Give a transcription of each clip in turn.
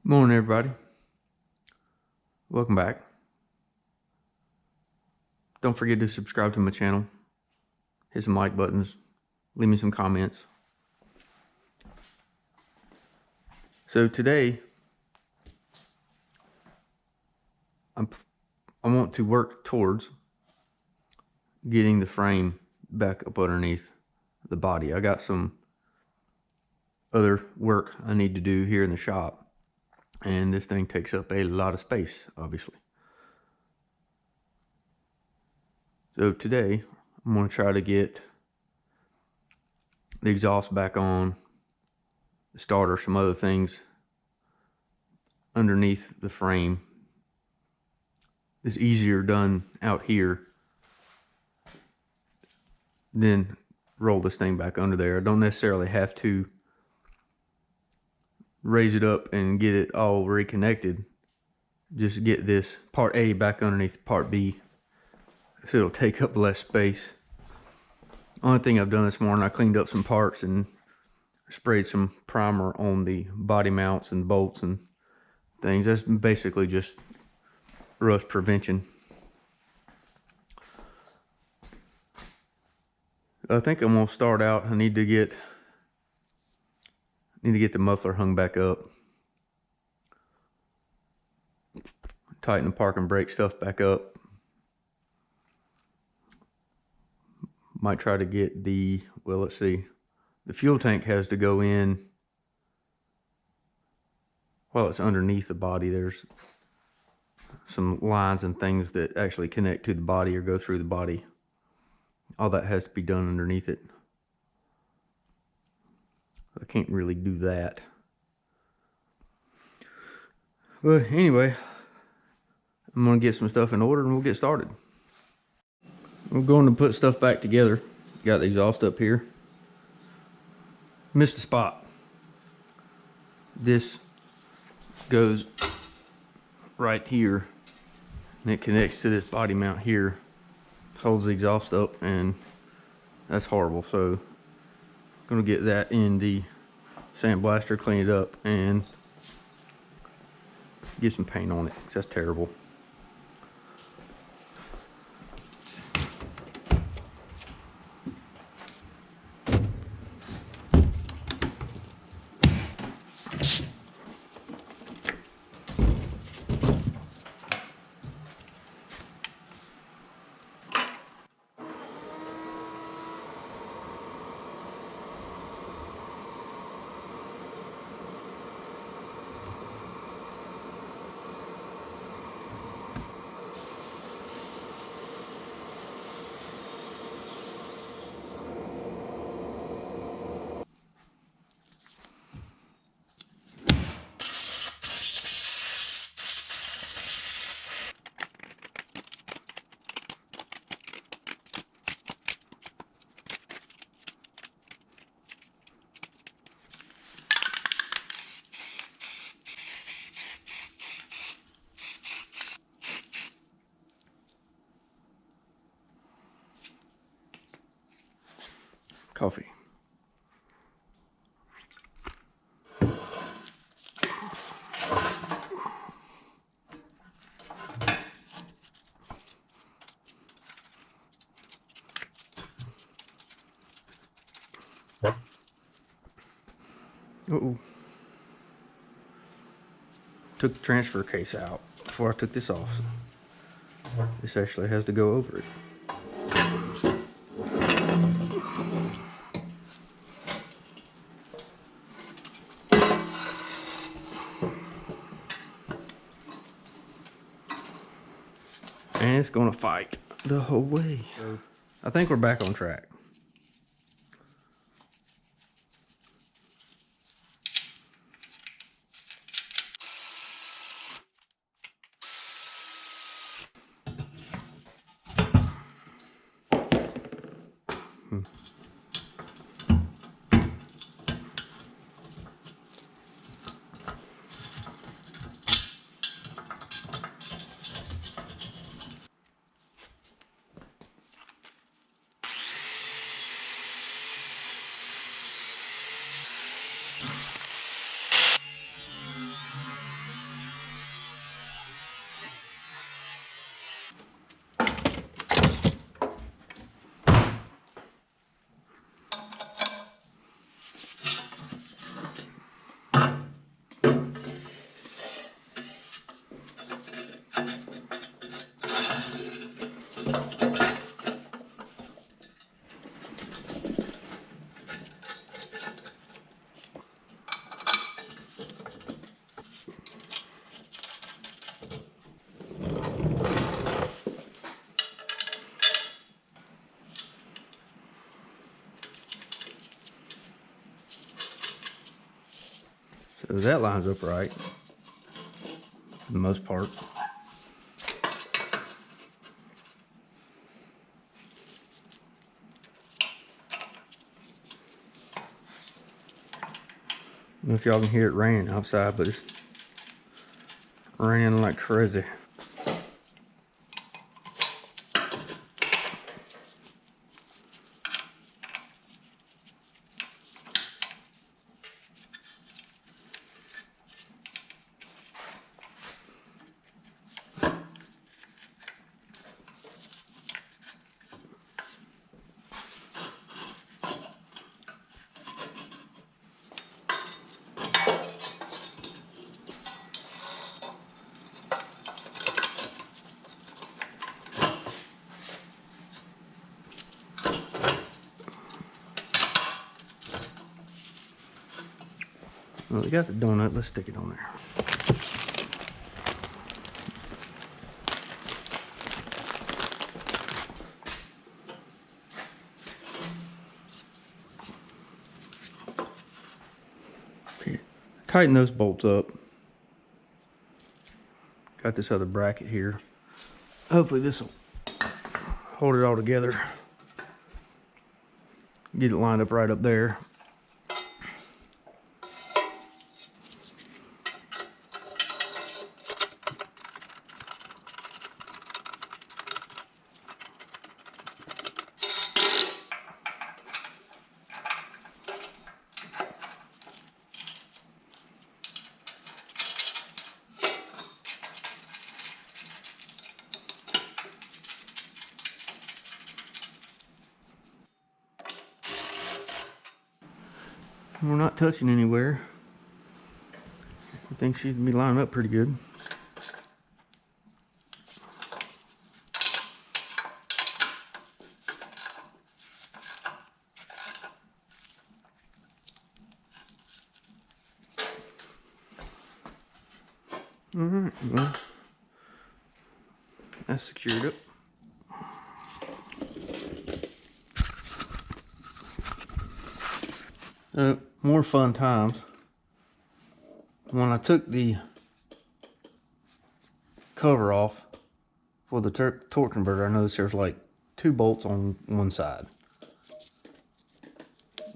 Morning, everybody. Welcome back. Don't forget to subscribe to my channel. Hit some like buttons. Leave me some comments. So today, I want to work towards getting the frame back up underneath the body. I got some other work I need to do here in the shop, and this thing takes up a lot of space, obviously. So today, I'm going to try to get the exhaust back on, the starter, some other things underneath the frame. It's easier done out here than roll this thing back under there. I don't necessarily have to raise it up and get it all reconnected. Just get this part A back underneath part B, so it'll take up less space. Only thing I've done this morning, I cleaned up some parts and sprayed some primer on the body mounts and bolts and things. That's basically just rust prevention. I think I'm gonna start out. I need to get the muffler hung back up, tighten the park and brake stuff back up. Might try to get the, well, let's see, the fuel tank has to go in while it's underneath the body. There's some lines and things that actually connect to the body or go through the body. All that has to be done underneath it. I can't really do that. But anyway, I'm gonna get some stuff in order and we'll get started. We're going to put stuff back together. Got the exhaust up here. Missed the spot. This goes right here and it connects to this body mount here. Holds the exhaust up, and that's horrible. So I'm gonna get that in the sandblaster, clean it up, and get some paint on it, 'cause that's terrible. Coffee. Uh-oh. Took the transfer case out before I took this off. This actually has to go over it. And it's gonna fight the whole way. So I think we're back on track. So that lines up right for the most part. I don't know if y'all can hear it raining outside, but it's raining like crazy. Well, we got the donut, let's stick it on there. Here. Tighten those bolts up. Got this other bracket here. Hopefully this will hold it all together. Get it lined up right up there. We're not touching anywhere. I think she'd be lining up pretty good. Alright, well, that's secured up. More fun times. When I took the cover off for the torque converter, I noticed there's like 2 bolts on one side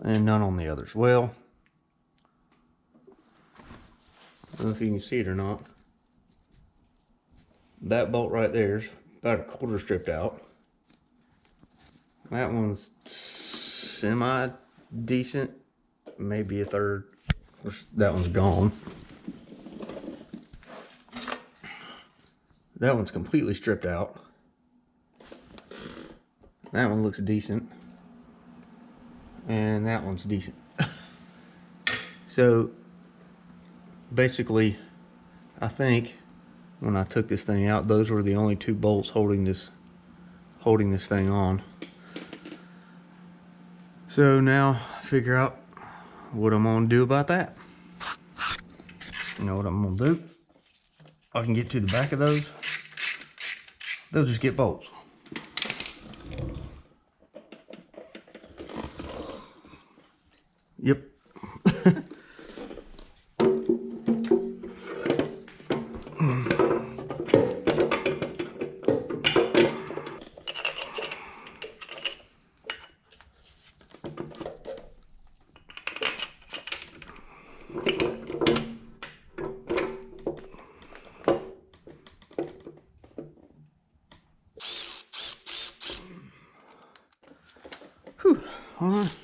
and none on the others. Well, I don't know if you can see it or not. That bolt right there's about a quarter stripped out. That one's semi decent, maybe a third. That one's gone. That one's completely stripped out. That one looks decent. And that one's decent. So basically, I think when I took this thing out, those were the only 2 bolts holding this thing on. So now figure out what I'm gonna do about that. You know what I'm gonna do? I can get to the back of those. They'll just get bolts. Yep. Whew. All right.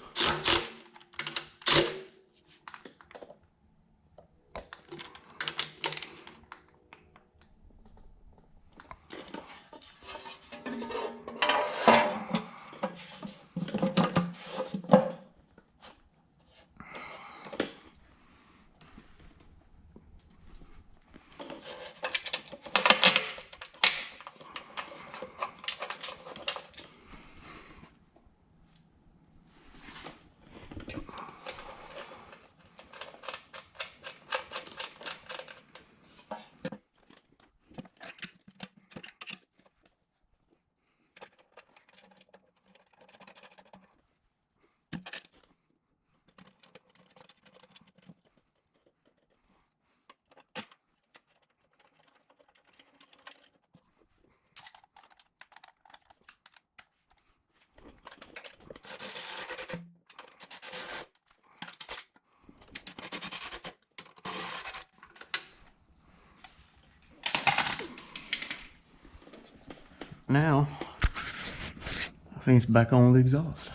Now, I think it's back on the exhaust.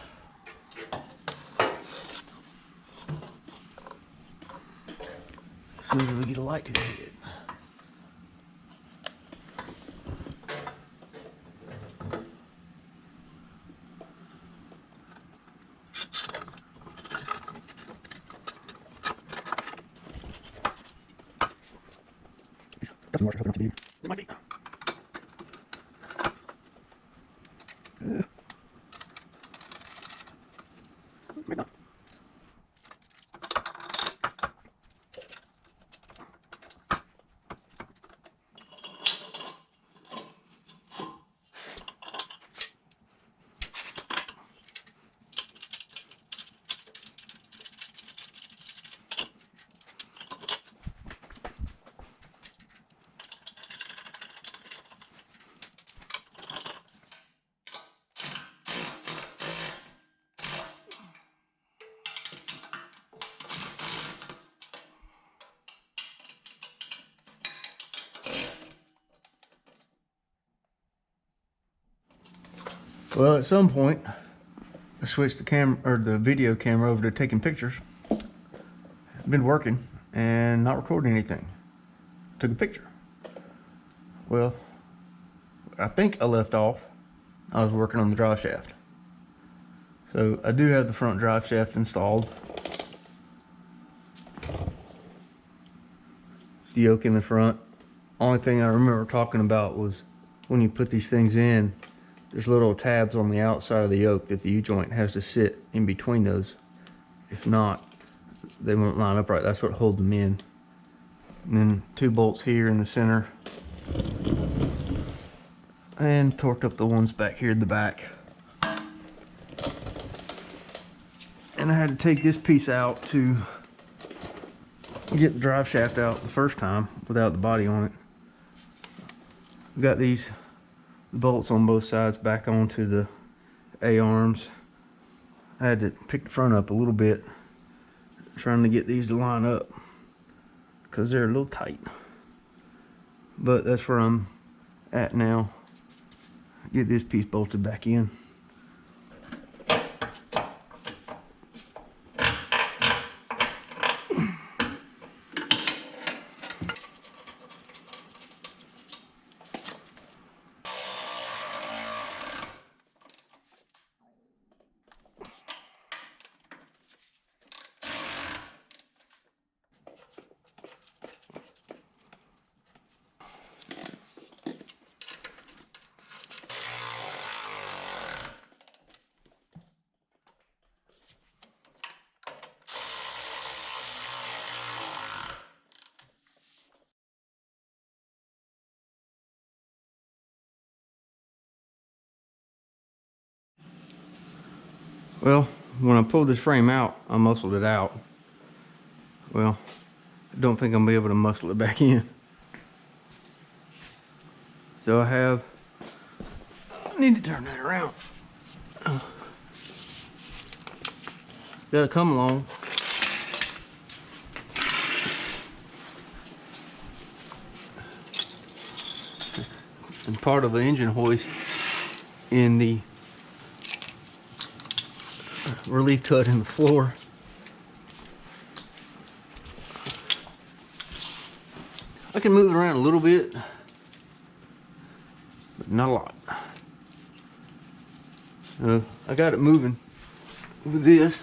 As soon as we get a light to the head. Doesn't work, not to be. It might be. Might not. Well, at some point, I switched the camera or the video camera over to taking pictures. Been working and not recording anything. Took a picture. Well, I think I left off. I was working on the drive shaft. So I do have the front drive shaft installed. It's the yoke in the front. Only thing I remember talking about was when you put these things in, there's little tabs on the outside of the yoke that the U-joint has to sit in between those. If not, they won't line up right. That's what holds them in. And then 2 bolts here in the center. And torqued up the ones back here at the back. And I had to take this piece out to get the drive shaft out the first time without the body on it. Got these bolts on both sides back onto the A-arms. I had to pick the front up a little bit, trying to get these to line up because they're a little tight. But that's where I'm at now. Get this piece bolted back in. Well, when I pulled this frame out, I muscled it out. Well, I don't think I'm gonna be able to muscle it back in. So I need to turn that around. Gotta come along. And part of the engine hoist in the relief cut in the floor. I can move it around a little bit, but not a lot. I got it moving with this.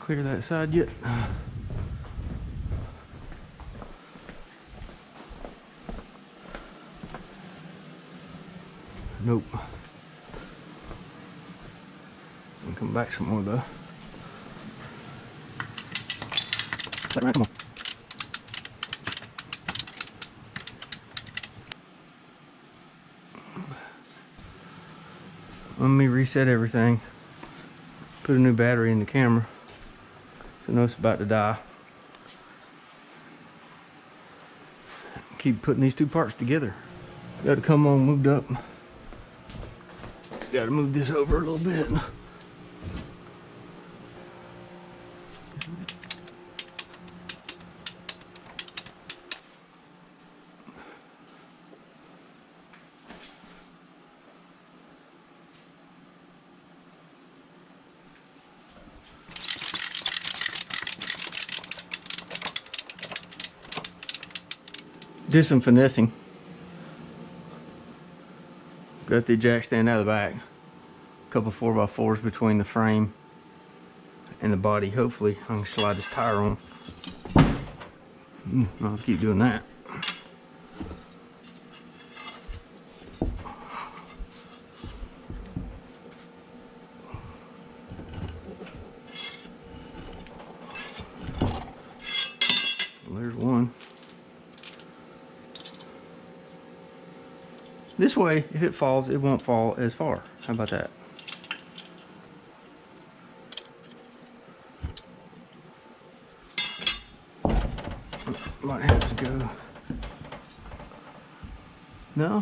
clear that side yet. Nope. And come back some more though. Come on. Let me reset everything. Put a new battery in the camera. So I know it's about to die. Keep putting these two parts together. Got to come on moved up. Got to move this over a little bit. Did some finessing. Got the jack stand out of the back. A couple 4x4s between the frame and the body. Hopefully I can slide this tire on. I'll keep doing that. Well, there's one. This way, if it falls, it won't fall as far. How about that? Might have to go. No?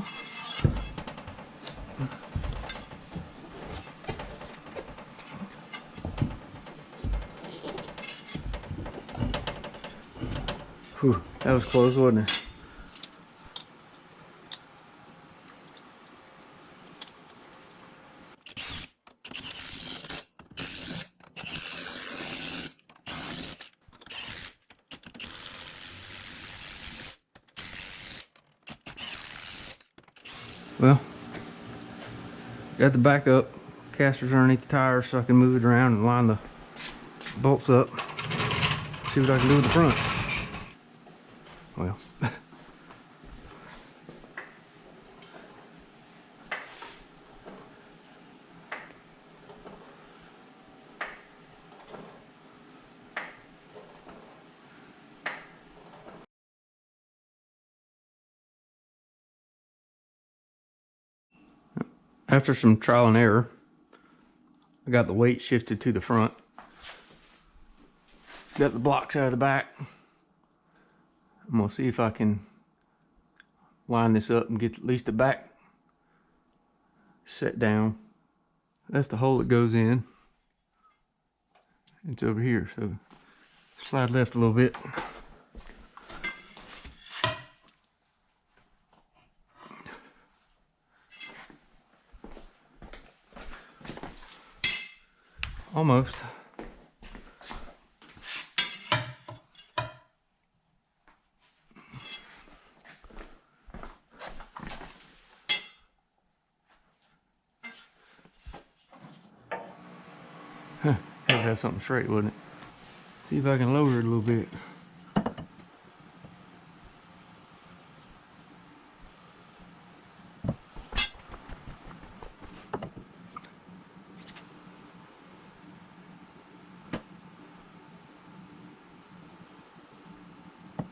Whew, that was close, wasn't it? Well, got the back up, casters underneath the tires so I can move it around and line the bolts up. See what I can do with the front. Well, after some trial and error, I got the weight shifted to the front. Got the blocks out of the back. I'm gonna see if I can line this up and get at least the back set down. That's the hole that goes in. It's over here, so slide left a little bit. Almost. Huh, had to have something straight, wouldn't it? See if I can lower it a little bit.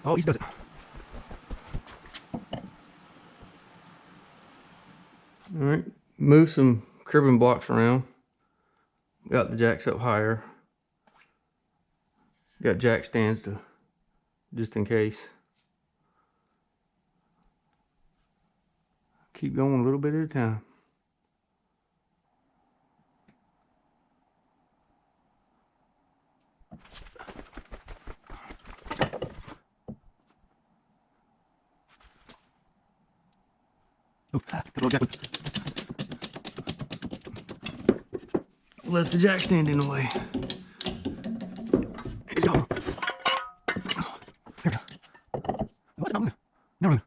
Oh, he does it. All right, move some cribbing blocks around. Got the jacks up higher. Got jack stands to just in case. Keep going a little bit at a time. Oh, the little jack left the jack stand in the way. It's gone. There we go. What's it not moving? Never moving.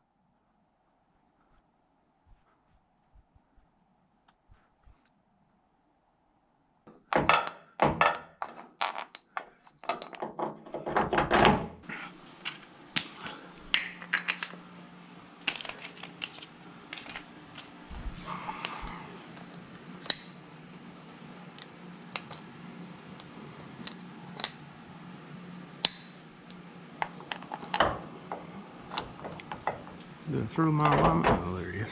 Going through my alignment. Oh, there it is.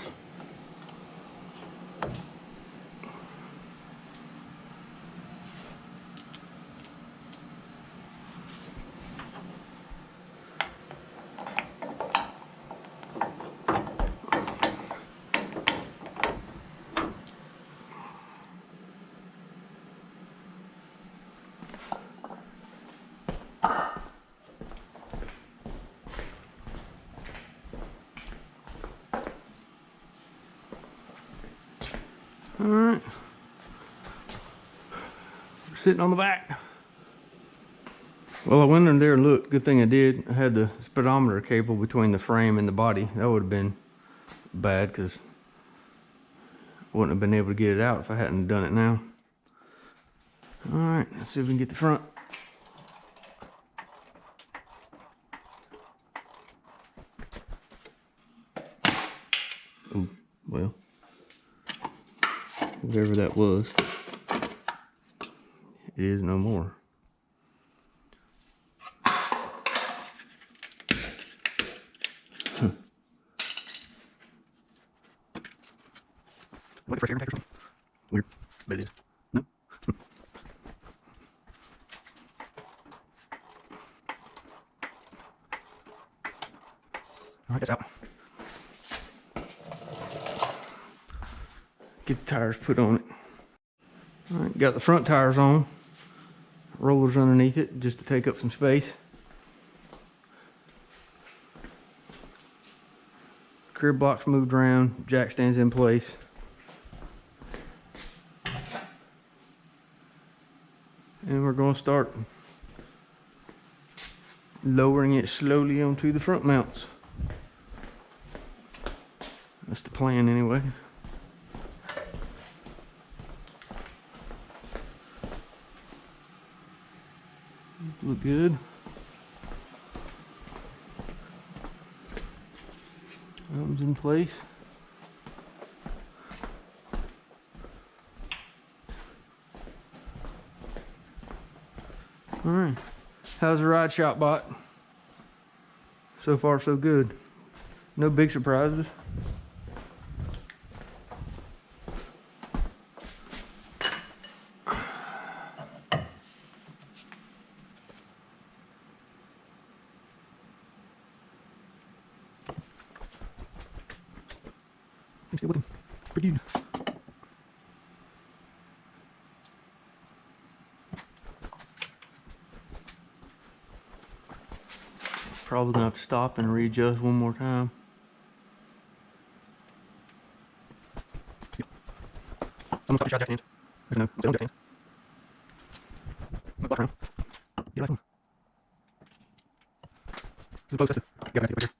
All right, sitting on the back. Well, I went in there and looked. Good thing I did. I had the speedometer cable between the frame and the body. That would have been bad because I wouldn't have been able to get it out if I hadn't done it now. All right, let's see if we can get the front. Oh, well, whatever that was, it is no more. Huh. What the first air protector? Weird, but it is. No. All right, that's out. Get the tires put on it. All right, got the front tires on. Rollers underneath it just to take up some space. Crib block's moved around, jack stands in place. And we're going to start lowering it slowly onto the front mounts. That's the plan anyway. Look good. Arms in place. All right. How's the ride, Shopbot? So far, so good. No big surprises. I'm still looking pretty good. Probably gonna have to stop and readjust one more time. I'm gonna stop and shot jack stands. No, don't jack stands. Move block around. You like one? This is close, that's it. Yeah, I got it right here.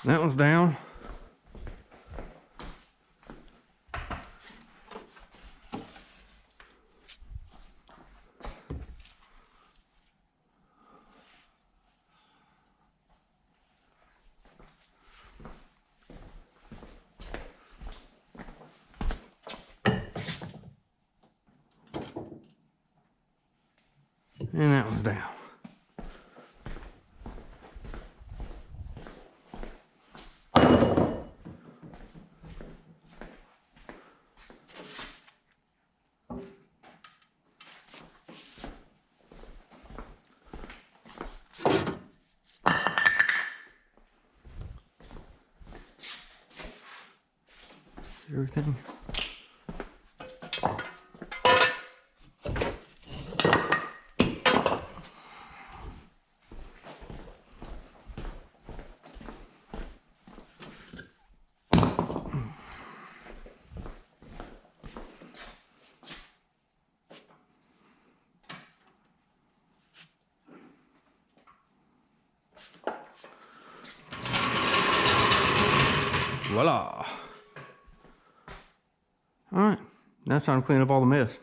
That one's down. And that one's down. everything. Voila. All right, now it's time to clean up all the mess.